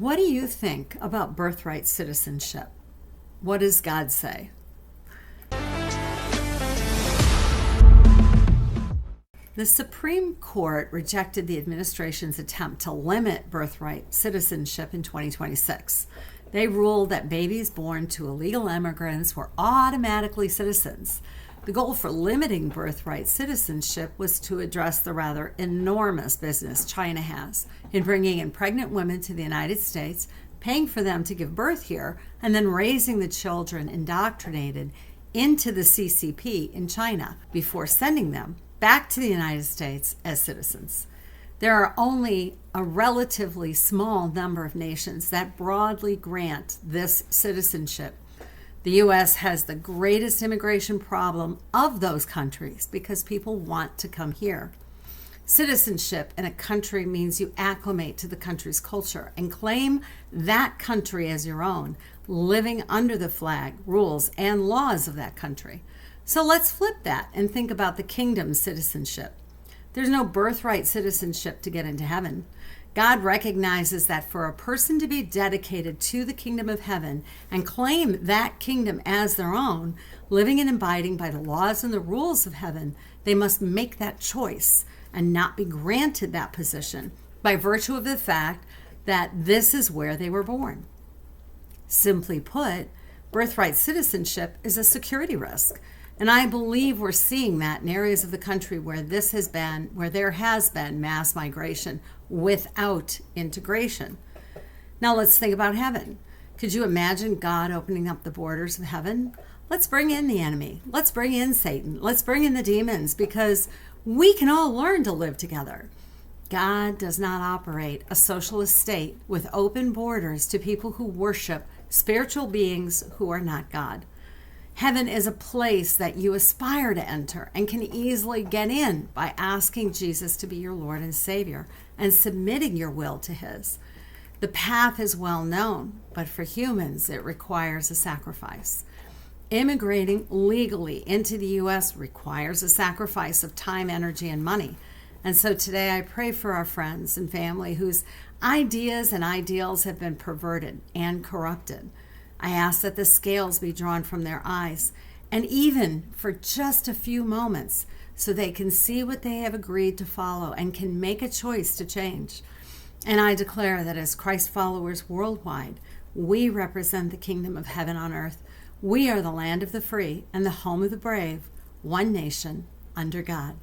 What do you think about birthright citizenship? What does God say? The Supreme Court rejected the administration's attempt to limit birthright citizenship in 2026. They ruled that babies born to illegal immigrants were automatically citizens. The goal for limiting birthright citizenship was to address the rather enormous business China has in bringing in pregnant women to the United States, paying for them to give birth here, and then raising the children indoctrinated into the CCP in China before sending them back to the United States as citizens. There are only a relatively small number of nations that broadly grant this citizenship. The U.S. has the greatest immigration problem of those countries because people want to come here. Citizenship in a country means you acclimate to the country's culture and claim that country as your own, living under the flag, rules, and laws of that country. So let's flip that and think about the kingdom's citizenship. There's no birthright citizenship to get into heaven. God recognizes that for a person to be dedicated to the kingdom of heaven and claim that kingdom as their own, living and abiding by the laws and the rules of heaven, they must make that choice and not be granted that position by virtue of the fact that this is where they were born. Simply put, birthright citizenship is a security risk. And I believe we're seeing that in areas of the country where there has been mass migration without integration. Now let's think about heaven. Could you imagine God opening up the borders of heaven? Let's bring in the enemy. Let's bring in Satan. Let's bring in the demons because we can all learn to live together. God does not operate a socialist state with open borders to people who worship spiritual beings who are not God. Heaven is a place that you aspire to enter and can easily get in by asking Jesus to be your Lord and Savior and submitting your will to His. The path is well known, but for humans, it requires a sacrifice. Immigrating legally into the U.S. requires a sacrifice of time, energy, and money. And so today I pray for our friends and family whose ideas and ideals have been perverted and corrupted. I ask that the scales be drawn from their eyes, and even for just a few moments, so they can see what they have agreed to follow and can make a choice to change. And I declare that as Christ followers worldwide, we represent the kingdom of heaven on earth. We are the land of the free and the home of the brave, one nation under God.